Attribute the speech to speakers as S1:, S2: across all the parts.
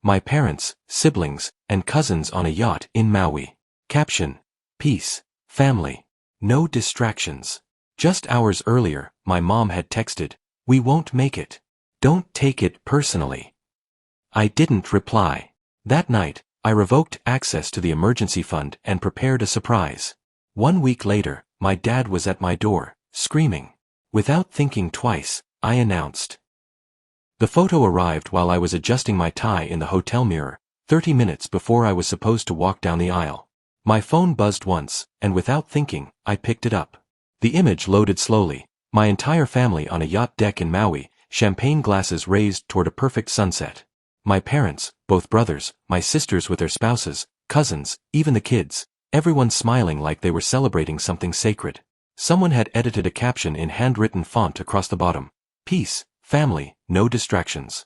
S1: My parents, siblings, and cousins on a yacht in Maui. Caption: peace, family, no distractions. Just hours earlier, my mom had texted, "We won't make it. Don't take it personally." I didn't reply. That night, I revoked access to the emergency fund and prepared a surprise. 1 week later, my dad was at my door, screaming. Without thinking twice, I announced. The photo arrived while I was adjusting my tie in the hotel mirror, 30 minutes before I was supposed to walk down the aisle. My phone buzzed once, and without thinking, I picked it up. The image loaded slowly, my entire family on a yacht deck in Maui, champagne glasses raised toward a perfect sunset. My parents, both brothers, my sisters with their spouses, cousins, even the kids, everyone smiling like they were celebrating something sacred. Someone had edited a caption in handwritten font across the bottom: "Peace, family, no distractions."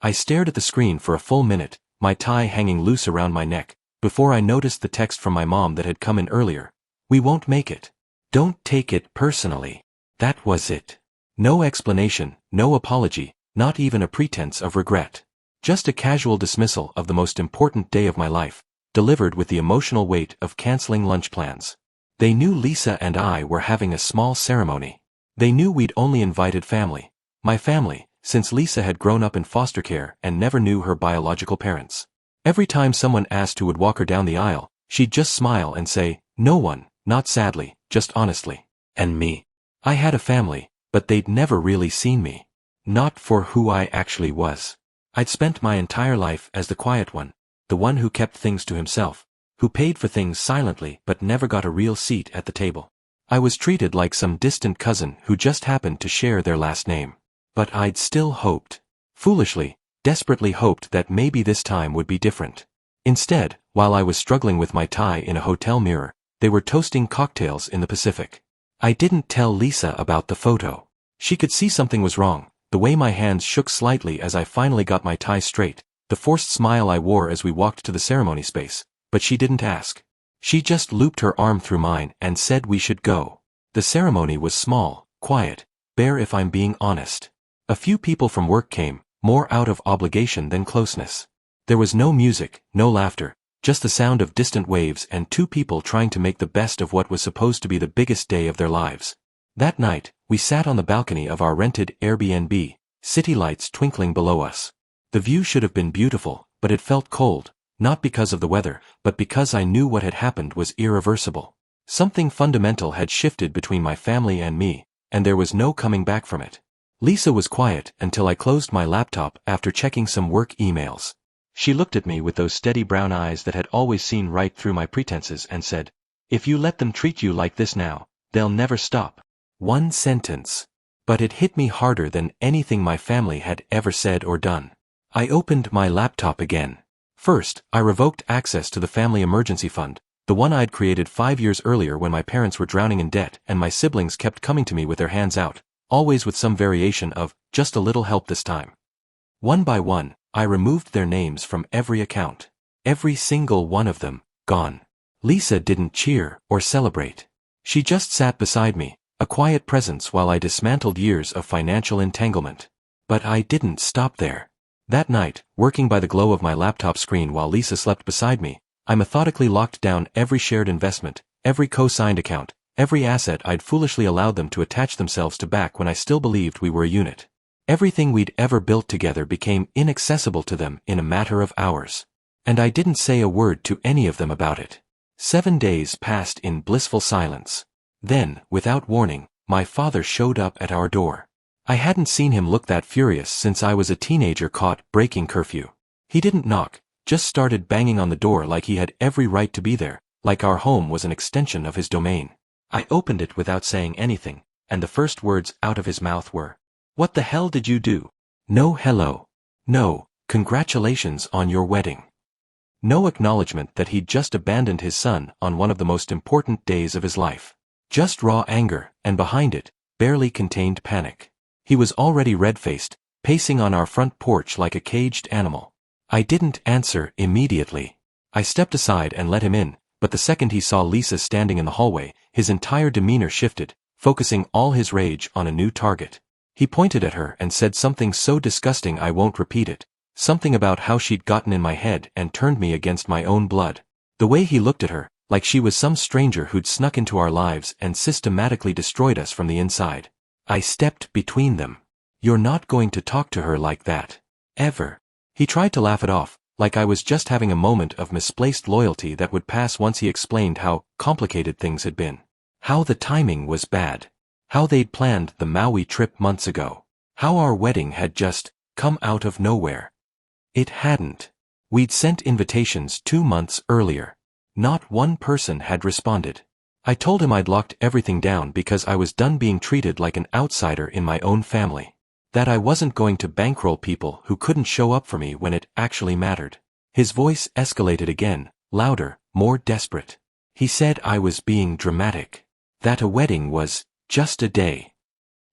S1: I stared at the screen for a full minute, my tie hanging loose around my neck, before I noticed the text from my mom that had come in earlier. "We won't make it. Don't take it personally." That was it. No explanation, no apology, not even a pretense of regret. Just a casual dismissal of the most important day of my life, delivered with the emotional weight of canceling lunch plans. They knew Lisa and I were having a small ceremony. They knew we'd only invited family. My family, since Lisa had grown up in foster care and never knew her biological parents. Every time someone asked who would walk her down the aisle, she'd just smile and say, "No one," not sadly, just honestly. And me. I had a family, but they'd never really seen me. Not for who I actually was. I'd spent my entire life as the quiet one, the one who kept things to himself, who paid for things silently but never got a real seat at the table. I was treated like some distant cousin who just happened to share their last name. But I'd still hoped. Foolishly, desperately hoped that maybe this time would be different. Instead, while I was struggling with my tie in a hotel mirror, they were toasting cocktails in the Pacific. I didn't tell Lisa about the photo. She could see something was wrong, the way my hands shook slightly as I finally got my tie straight, the forced smile I wore as we walked to the ceremony space, but she didn't ask. She just looped her arm through mine and said we should go. The ceremony was small, quiet, bare if I'm being honest. A few people from work came, more out of obligation than closeness. There was no music, no laughter, just the sound of distant waves and two people trying to make the best of what was supposed to be the biggest day of their lives. That night, we sat on the balcony of our rented Airbnb, city lights twinkling below us. The view should have been beautiful, but it felt cold, not because of the weather, but because I knew what had happened was irreversible. Something fundamental had shifted between my family and me, and there was no coming back from it. Lisa was quiet until I closed my laptop after checking some work emails. She looked at me with those steady brown eyes that had always seen right through my pretenses and said, "If you let them treat you like this now, they'll never stop." One sentence. But it hit me harder than anything my family had ever said or done. I opened my laptop again. First, I revoked access to the family emergency fund, the one I'd created 5 years earlier when my parents were drowning in debt and my siblings kept coming to me with their hands out, always with some variation of, "just a little help this time." One by one, I removed their names from every account. Every single one of them, gone. Lisa didn't cheer or celebrate. She just sat beside me, a quiet presence while I dismantled years of financial entanglement. But I didn't stop there. That night, working by the glow of my laptop screen while Lisa slept beside me, I methodically locked down every shared investment, every co-signed account, every asset I'd foolishly allowed them to attach themselves to back when I still believed we were a unit. Everything we'd ever built together became inaccessible to them in a matter of hours. And I didn't say a word to any of them about it. 7 days passed in blissful silence. Then, without warning, my father showed up at our door. I hadn't seen him look that furious since I was a teenager caught breaking curfew. He didn't knock, just started banging on the door like he had every right to be there, like our home was an extension of his domain. I opened it without saying anything, and the first words out of his mouth were, "What the hell did you do?" No hello. No, congratulations on your wedding. No acknowledgement that he'd just abandoned his son on one of the most important days of his life. Just raw anger, and behind it, barely contained panic. He was already red-faced, pacing on our front porch like a caged animal. I didn't answer immediately. I stepped aside and let him in, but the second he saw Lisa standing in the hallway, his entire demeanor shifted, focusing all his rage on a new target. He pointed at her and said something so disgusting I won't repeat it, Something about how she'd gotten in my head and turned me against my own blood. The way he looked at her, like she was some stranger who'd snuck into our lives and systematically destroyed us from the inside. I stepped between them. "You're not going to talk to her like that. Ever." He tried to laugh it off, like I was just having a moment of misplaced loyalty that would pass once he explained how complicated things had been. How the timing was bad. How they'd planned the Maui trip months ago. How our wedding had just come out of nowhere. It hadn't. We'd sent invitations 2 months earlier. Not one person had responded. I told him I'd locked everything down because I was done being treated like an outsider in my own family. That I wasn't going to bankroll people who couldn't show up for me when it actually mattered. His voice escalated again, louder, more desperate. He said I was being dramatic. That a wedding was just a day.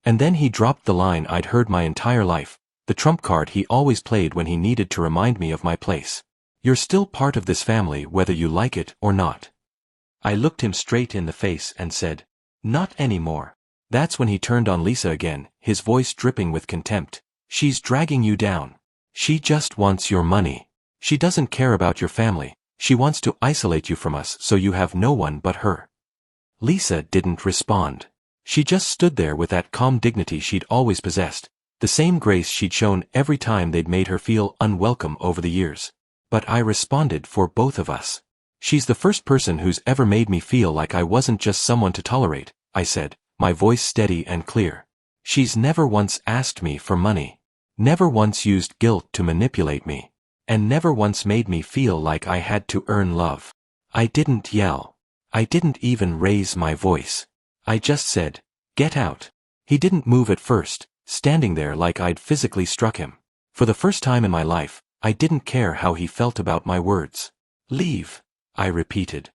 S1: And then he dropped the line I'd heard my entire life, the trump card he always played when he needed to remind me of my place. "You're still part of this family whether you like it or not." I looked him straight in the face and said, "Not anymore." That's when he turned on Lisa again, his voice dripping with contempt. "She's dragging you down. She just wants your money. She doesn't care about your family. She wants to isolate you from us so you have no one but her." Lisa didn't respond. She just stood there with that calm dignity she'd always possessed, the same grace she'd shown every time they'd made her feel unwelcome over the years. But I responded for both of us. "She's the first person who's ever made me feel like I wasn't just someone to tolerate," I said, my voice steady and clear. "She's never once asked me for money. Never once used guilt to manipulate me. And never once made me feel like I had to earn love." I didn't yell. I didn't even raise my voice. I just said, "Get out." He didn't move at first, standing there like I'd physically struck him. For the first time in my life, I didn't care how he felt about my words. "Leave," I repeated.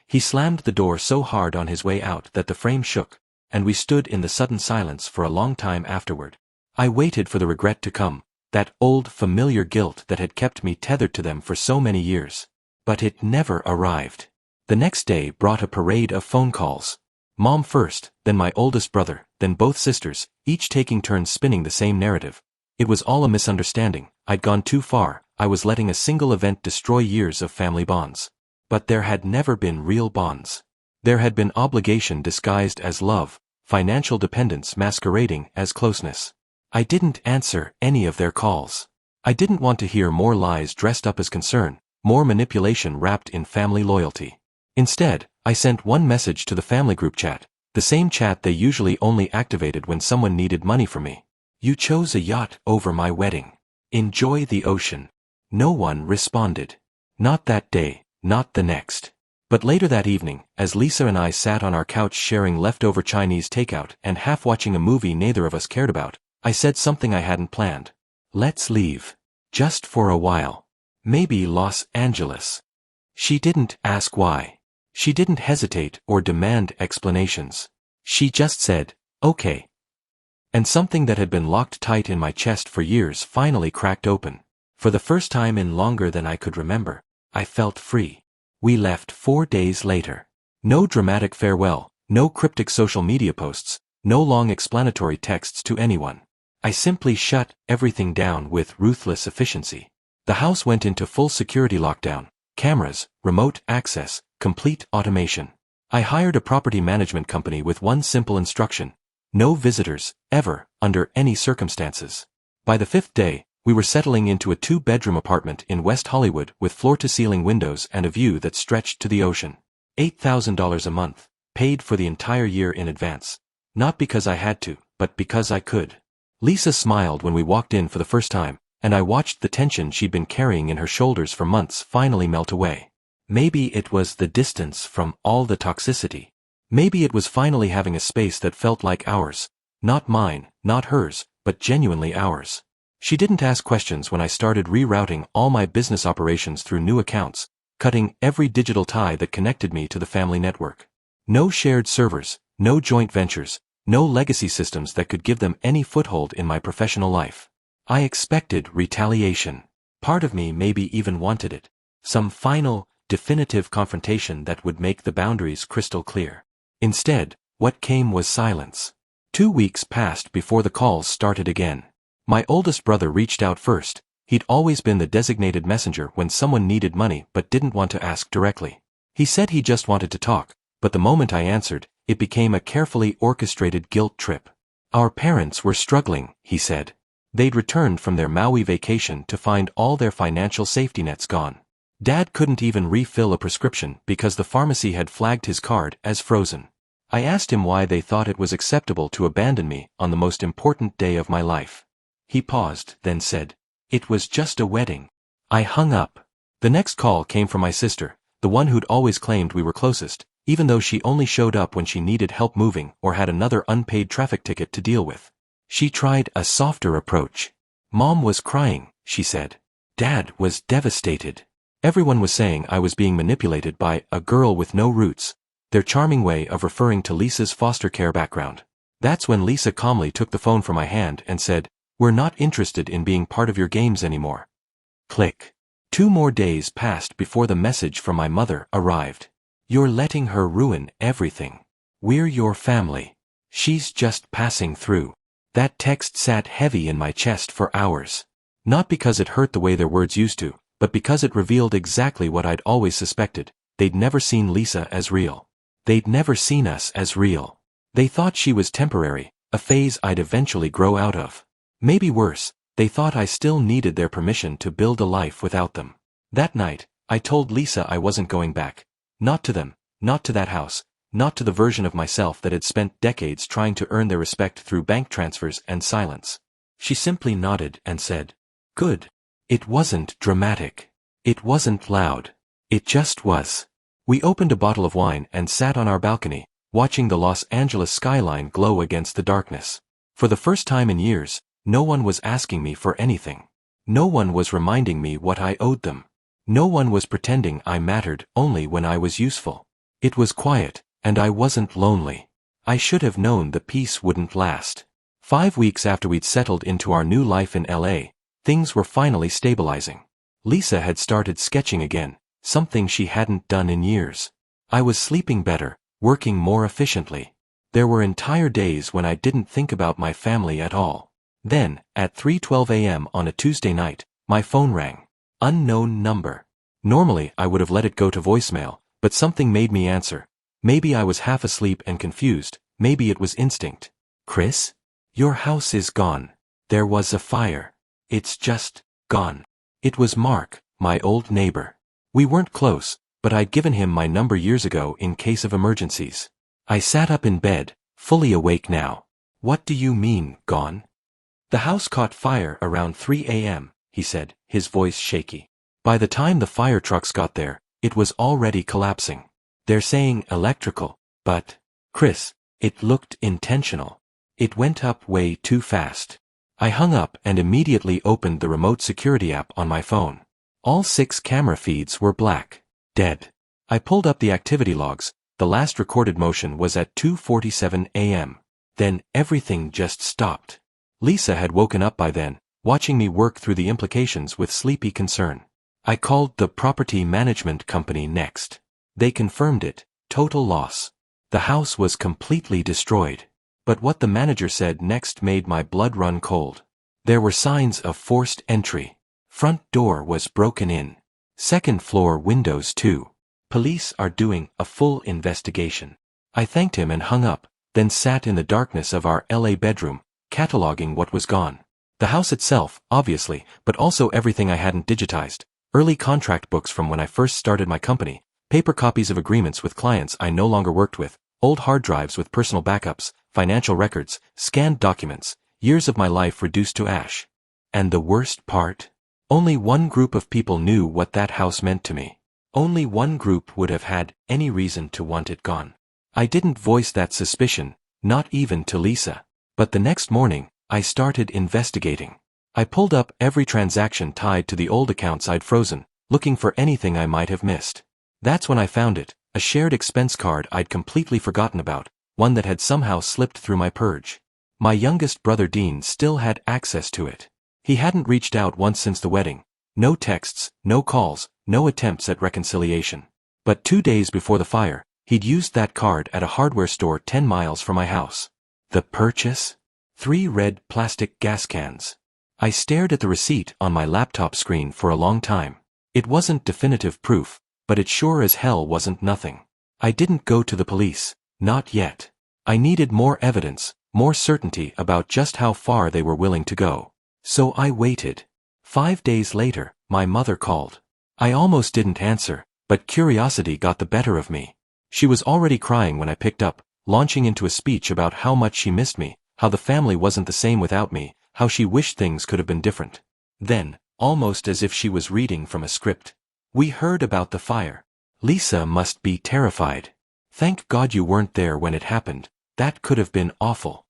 S1: He slammed the door so hard on his way out that the frame shook, and we stood in the sudden silence for a long time afterward. I waited for the regret to come, that old familiar guilt that had kept me tethered to them for so many years. But it never arrived. The next day brought a parade of phone calls. Mom first, then my oldest brother, then both sisters, each taking turns spinning the same narrative. It was all a misunderstanding. I'd gone too far. I was letting a single event destroy years of family bonds. But there had never been real bonds. There had been obligation disguised as love, financial dependence masquerading as closeness. I didn't answer any of their calls. I didn't want to hear more lies dressed up as concern, more manipulation wrapped in family loyalty. Instead, I sent one message to the family group chat, the same chat they usually only activated when someone needed money from me. "You chose a yacht over my wedding. Enjoy the ocean." No one responded. Not that day, not the next. But later that evening, as Lisa and I sat on our couch sharing leftover Chinese takeout and half watching a movie neither of us cared about, I said something I hadn't planned. "Let's leave. Just for a while. Maybe Los Angeles." She didn't ask why. She didn't hesitate or demand explanations. She just said, "Okay." And something that had been locked tight in my chest for years finally cracked open. For the first time in longer than I could remember, I felt free. We left 4 days later. No dramatic farewell, no cryptic social media posts, no long explanatory texts to anyone. I simply shut everything down with ruthless efficiency. The house went into full security lockdown, cameras, remote access, complete automation. I hired a property management company with one simple instruction: no visitors, ever, under any circumstances. By the 5th day, we were settling into a 2-bedroom apartment in West Hollywood with floor-to-ceiling windows and a view that stretched to the ocean. $8,000 a month, paid for the entire year in advance. Not because I had to, but because I could. Lisa smiled when we walked in for the first time, and I watched the tension she'd been carrying in her shoulders for months finally melt away. Maybe it was the distance from all the toxicity. Maybe it was finally having a space that felt like ours. Not mine, not hers, but genuinely ours. She didn't ask questions when I started rerouting all my business operations through new accounts, cutting every digital tie that connected me to the family network. No shared servers, no joint ventures, no legacy systems that could give them any foothold in my professional life. I expected retaliation. Part of me maybe even wanted it. Some final, definitive confrontation that would make the boundaries crystal clear. Instead, what came was silence. 2 weeks passed before the calls started again. My oldest brother reached out first. He'd always been the designated messenger when someone needed money but didn't want to ask directly. He said he just wanted to talk, but the moment I answered, it became a carefully orchestrated guilt trip. Our parents were struggling, he said. They'd returned from their Maui vacation to find all their financial safety nets gone. Dad couldn't even refill a prescription because the pharmacy had flagged his card as frozen. I asked him why they thought it was acceptable to abandon me on the most important day of my life. He paused, then said, "It was just a wedding." I hung up. The next call came from my sister, the one who'd always claimed we were closest, even though she only showed up when she needed help moving or had another unpaid traffic ticket to deal with. She tried a softer approach. Mom was crying, she said. Dad was devastated. Everyone was saying I was being manipulated by a girl with no roots, their charming way of referring to Lisa's foster care background. That's when Lisa calmly took the phone from my hand and said, "We're not interested in being part of your games anymore." Click. 2 more days passed before the message from my mother arrived. "You're letting her ruin everything. We're your family. She's just passing through." That text sat heavy in my chest for hours. Not because it hurt the way their words used to, but because it revealed exactly what I'd always suspected. They'd never seen Lisa as real. They'd never seen us as real. They thought she was temporary, a phase I'd eventually grow out of. Maybe worse, they thought I still needed their permission to build a life without them. That night, I told Lisa I wasn't going back. Not to them, not to that house, not to the version of myself that had spent decades trying to earn their respect through bank transfers and silence. She simply nodded and said, "Good." It wasn't dramatic. It wasn't loud. It just was. We opened a bottle of wine and sat on our balcony, watching the Los Angeles skyline glow against the darkness. For the first time in years, no one was asking me for anything. No one was reminding me what I owed them. No one was pretending I mattered only when I was useful. It was quiet, and I wasn't lonely. I should have known the peace wouldn't last. 5 weeks after we'd settled into our new life in LA, things were finally stabilizing. Lisa had started sketching again, something she hadn't done in years. I was sleeping better, working more efficiently. There were entire days when I didn't think about my family at all. Then, at 3:12 a.m. on a Tuesday night, my phone rang. Unknown number. Normally I would have let it go to voicemail, but something made me answer. Maybe I was half asleep and confused, maybe it was instinct. "Chris? Your house is gone. There was a fire. It's just gone." It was Mark, my old neighbor. We weren't close, but I'd given him my number years ago in case of emergencies. I sat up in bed, fully awake now. "What do you mean, gone?" "The house caught fire around 3 a.m., he said, his voice shaky. By the time the fire trucks got there, it was already collapsing. "They're saying electrical, but, Chris, it looked intentional. It went up way too fast." I hung up and immediately opened the remote security app on my phone. All 6 camera feeds were black. Dead. I pulled up the activity logs. The last recorded motion was at 2:47 a.m. Then everything just stopped. Lisa had woken up by then, watching me work through the implications with sleepy concern. I called the property management company next. They confirmed it. Total loss. The house was completely destroyed. But what the manager said next made my blood run cold. There were signs of forced entry. Front door was broken in. Second floor windows too. Police are doing a full investigation. I thanked him and hung up, then sat in the darkness of our LA bedroom, cataloging what was gone. The house itself, obviously, but also everything I hadn't digitized. Early contract books from when I first started my company, paper copies of agreements with clients I no longer worked with, old hard drives with personal backups, financial records, scanned documents, years of my life reduced to ash. And the worst part? Only one group of people knew what that house meant to me. Only one group would have had any reason to want it gone. I didn't voice that suspicion, not even to Lisa. But the next morning, I started investigating. I pulled up every transaction tied to the old accounts I'd frozen, looking for anything I might have missed. That's when I found it, a shared expense card I'd completely forgotten about, one that had somehow slipped through my purge. My youngest brother Dean still had access to it. He hadn't reached out once since the wedding. No texts, no calls, no attempts at reconciliation. But 2 days before the fire, he'd used that card at a hardware store 10 miles from my house. The purchase? 3 red plastic gas cans. I stared at the receipt on my laptop screen for a long time. It wasn't definitive proof, but it sure as hell wasn't nothing. I didn't go to the police, not yet. I needed more evidence, more certainty about just how far they were willing to go. So I waited. 5 days later, my mother called. I almost didn't answer, but curiosity got the better of me. She was already crying when I picked up, launching into a speech about how much she missed me, how the family wasn't the same without me, how she wished things could have been different. Then, almost as if she was reading from a script, "We heard about the fire. Lisa must be terrified. Thank God you weren't there when it happened. That could have been awful."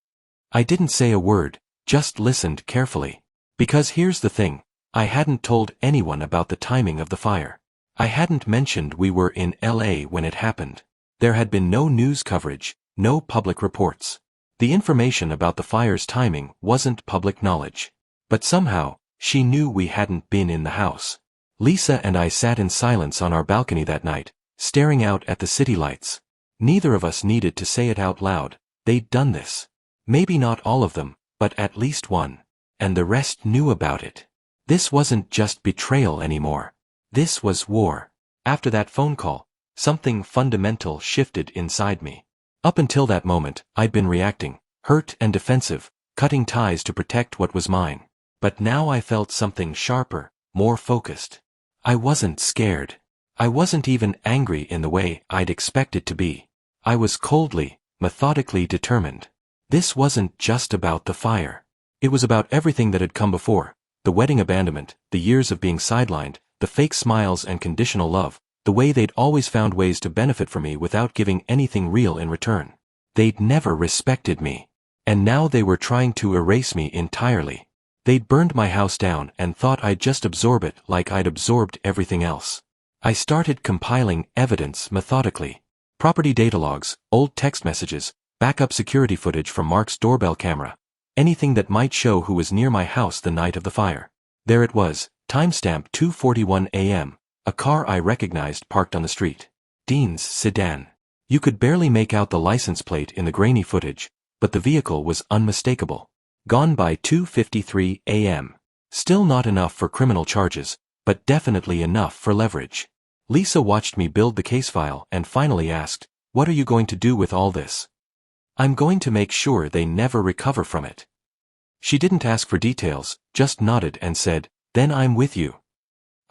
S1: I didn't say a word, just listened carefully. Because here's the thing, I hadn't told anyone about the timing of the fire. I hadn't mentioned we were in LA when it happened. There had been no news coverage, no public reports. The information about the fire's timing wasn't public knowledge. But somehow, she knew we hadn't been in the house. Lisa and I sat in silence on our balcony that night, staring out at the city lights. Neither of us needed to say it out loud. They'd done this. Maybe not all of them, but at least one. And the rest knew about it. This wasn't just betrayal anymore. This was war. After that phone call, something fundamental shifted inside me. Up until that moment, I'd been reacting, hurt and defensive, cutting ties to protect what was mine. But now I felt something sharper, more focused. I wasn't scared. I wasn't even angry in the way I'd expected to be. I was coldly, methodically determined. This wasn't just about the fire. It was about everything that had come before. The wedding abandonment, the years of being sidelined, the fake smiles and conditional love, the way they'd always found ways to benefit from me without giving anything real in return. They'd never respected me. And now they were trying to erase me entirely. They'd burned my house down and thought I'd just absorb it like I'd absorbed everything else. I started compiling evidence methodically. Property data logs, old text messages, backup security footage from Mark's doorbell camera. Anything that might show who was near my house the night of the fire. There it was, timestamp 2:41 a.m., a car I recognized parked on the street. Dean's sedan. You could barely make out the license plate in the grainy footage, but the vehicle was unmistakable. Gone by 2:53 a.m. Still not enough for criminal charges, but definitely enough for leverage. Lisa watched me build the case file and finally asked, "What are you going to do with all this?" "I'm going to make sure they never recover from it." She didn't ask for details, just nodded and said, "Then I'm with you."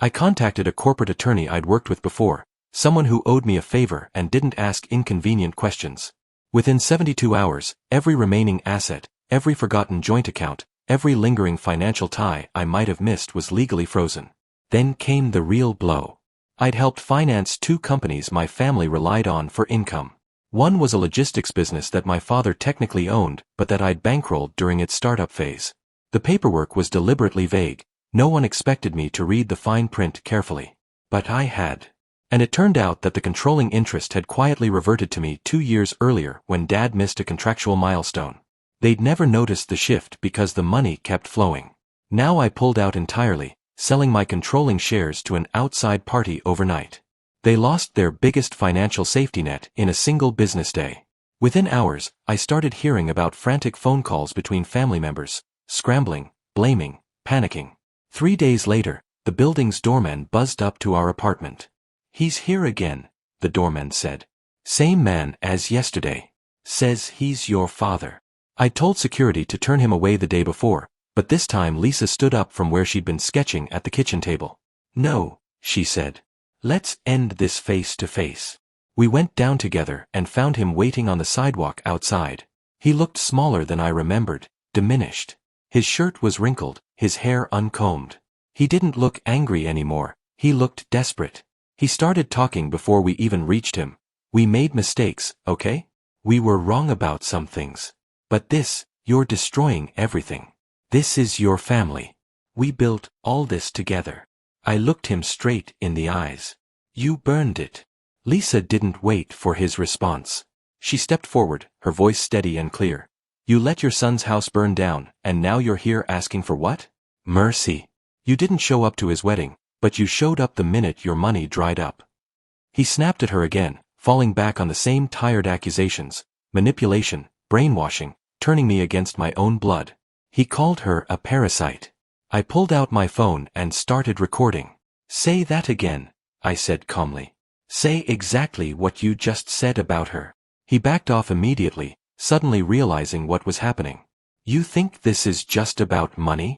S1: I contacted a corporate attorney I'd worked with before, someone who owed me a favor and didn't ask inconvenient questions. Within 72 hours, every remaining asset, every forgotten joint account, every lingering financial tie I might have missed was legally frozen. Then came the real blow. I'd helped finance 2 companies my family relied on for income. One was a logistics business that my father technically owned, but that I'd bankrolled during its startup phase. The paperwork was deliberately vague. No one expected me to read the fine print carefully. But I had. And it turned out that the controlling interest had quietly reverted to me 2 years earlier when Dad missed a contractual milestone. They'd never noticed the shift because the money kept flowing. Now I pulled out entirely, selling my controlling shares to an outside party overnight. They lost their biggest financial safety net in a single business day. Within hours, I started hearing about frantic phone calls between family members, scrambling, blaming, panicking. 3 days later, the building's doorman buzzed up to our apartment. "He's here again," the doorman said. "Same man as yesterday. Says he's your father." I told security to turn him away the day before, but this time Lisa stood up from where she'd been sketching at the kitchen table. "No," she said. "Let's end this face to face." We went down together and found him waiting on the sidewalk outside. He looked smaller than I remembered, diminished. His shirt was wrinkled, his hair uncombed. He didn't look angry anymore, he looked desperate. He started talking before we even reached him. "We made mistakes, okay? We were wrong about some things. But this, you're destroying everything. This is your family. We built all this together." I looked him straight in the eyes. "You burned it." Lisa didn't wait for his response. She stepped forward, her voice steady and clear. "You let your son's house burn down, and now you're here asking for what? Mercy. You didn't show up to his wedding, but you showed up the minute your money dried up." He snapped at her again, falling back on the same tired accusations, manipulation, brainwashing, turning me against my own blood. He called her a parasite. I pulled out my phone and started recording. Say that again, I said calmly. Say exactly what you just said about her. He backed off immediately, suddenly realizing what was happening. You think this is just about money?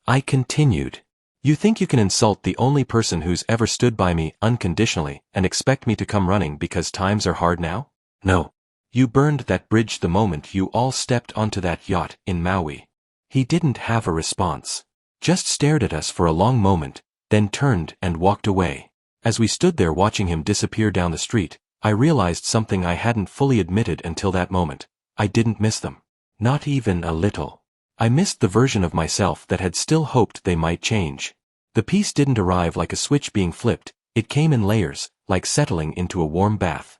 S1: I continued. You think you can insult the only person who's ever stood by me unconditionally and expect me to come running because times are hard now? No. You burned that bridge the moment you all stepped onto that yacht in Maui. He didn't have a response. Just stared at us for a long moment, then turned and walked away. As we stood there watching him disappear down the street, I realized something I hadn't fully admitted until that moment. I didn't miss them. Not even a little. I missed the version of myself that had still hoped they might change. The peace didn't arrive like a switch being flipped, it came in layers, like settling into a warm bath.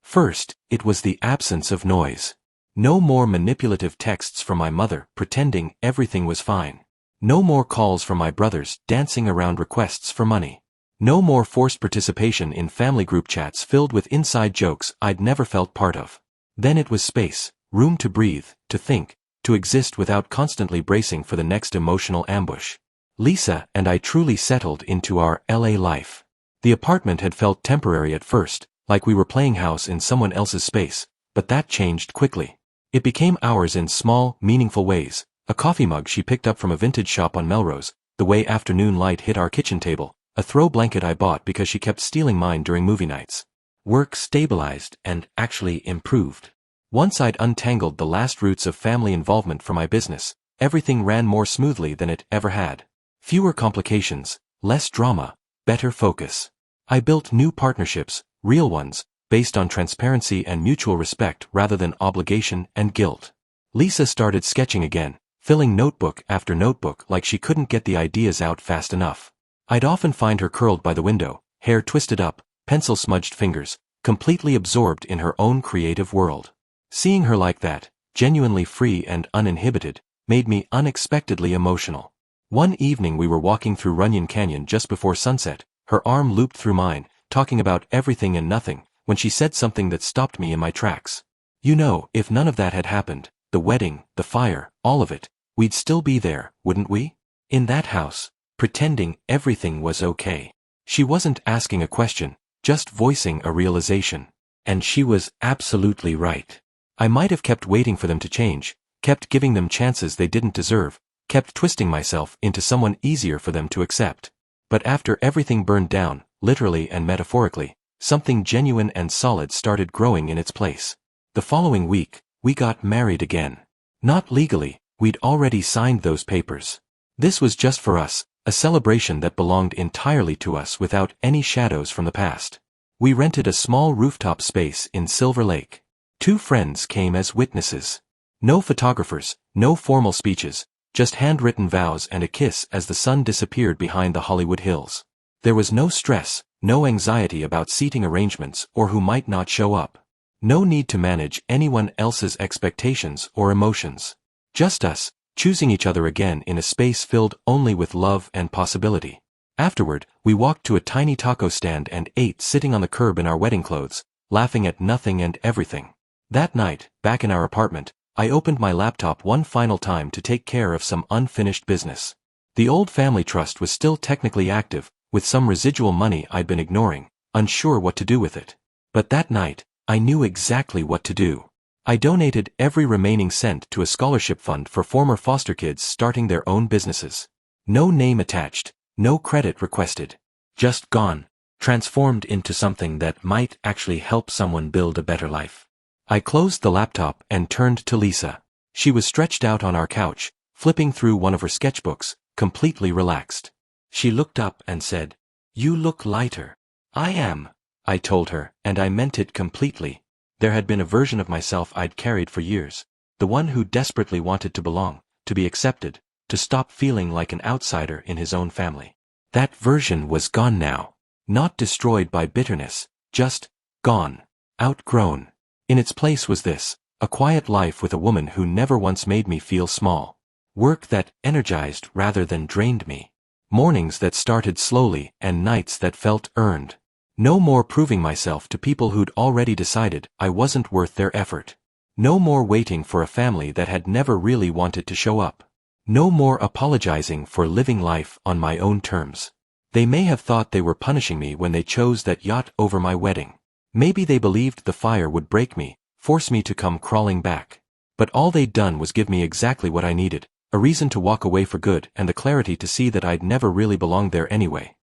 S1: First, it was the absence of noise. No more manipulative texts from my mother pretending everything was fine. No more calls from my brothers dancing around requests for money. No more forced participation in family group chats filled with inside jokes I'd never felt part of. Then it was space, room to breathe, to think, to exist without constantly bracing for the next emotional ambush. Lisa and I truly settled into our LA life. The apartment had felt temporary at first, like we were playing house in someone else's space, but that changed quickly. It became ours in small, meaningful ways. A coffee mug she picked up from a vintage shop on Melrose, the way afternoon light hit our kitchen table, a throw blanket I bought because she kept stealing mine during movie nights. Work stabilized and actually improved. Once I'd untangled the last roots of family involvement from my business, everything ran more smoothly than it ever had. Fewer complications, less drama, better focus. I built new partnerships, real ones, based on transparency and mutual respect rather than obligation and guilt. Lisa started sketching again, filling notebook after notebook like she couldn't get the ideas out fast enough. I'd often find her curled by the window, hair twisted up, pencil-smudged fingers, completely absorbed in her own creative world. Seeing her like that, genuinely free and uninhibited, made me unexpectedly emotional. One evening we were walking through Runyon Canyon just before sunset, her arm looped through mine, talking about everything and nothing, when she said something that stopped me in my tracks. You know, if none of that had happened, the wedding, the fire, all of it, we'd still be there, wouldn't we? In that house, pretending everything was okay. She wasn't asking a question, just voicing a realization. And she was absolutely right. I might have kept waiting for them to change, kept giving them chances they didn't deserve, kept twisting myself into someone easier for them to accept. But after everything burned down, literally and metaphorically, something genuine and solid started growing in its place. The following week, we got married again. Not legally, we'd already signed those papers. This was just for us, a celebration that belonged entirely to us without any shadows from the past. We rented a small rooftop space in Silver Lake. 2 friends came as witnesses. No photographers, no formal speeches, just handwritten vows and a kiss as the sun disappeared behind the Hollywood Hills. There was no stress, no anxiety about seating arrangements or who might not show up. No need to manage anyone else's expectations or emotions. Just us, choosing each other again in a space filled only with love and possibility. Afterward, we walked to a tiny taco stand and ate sitting on the curb in our wedding clothes, laughing at nothing and everything. That night, back in our apartment, I opened my laptop one final time to take care of some unfinished business. The old family trust was still technically active, with some residual money I'd been ignoring, unsure what to do with it. But that night, I knew exactly what to do. I donated every remaining cent to a scholarship fund for former foster kids starting their own businesses. No name attached, no credit requested. Just gone, transformed into something that might actually help someone build a better life. I closed the laptop and turned to Lisa. She was stretched out on our couch, flipping through one of her sketchbooks, completely relaxed. She looked up and said, "You look lighter." "I am," I told her, and I meant it completely. There had been a version of myself I'd carried for years, the one who desperately wanted to belong, to be accepted, to stop feeling like an outsider in his own family. That version was gone now. Not destroyed by bitterness, just gone, outgrown. In its place was this, a quiet life with a woman who never once made me feel small. Work that energized rather than drained me. Mornings that started slowly and nights that felt earned. No more proving myself to people who'd already decided I wasn't worth their effort. No more waiting for a family that had never really wanted to show up. No more apologizing for living life on my own terms. They may have thought they were punishing me when they chose that yacht over my wedding. Maybe they believed the fire would break me, force me to come crawling back. But all they'd done was give me exactly what I needed, a reason to walk away for good and the clarity to see that I'd never really belonged there anyway.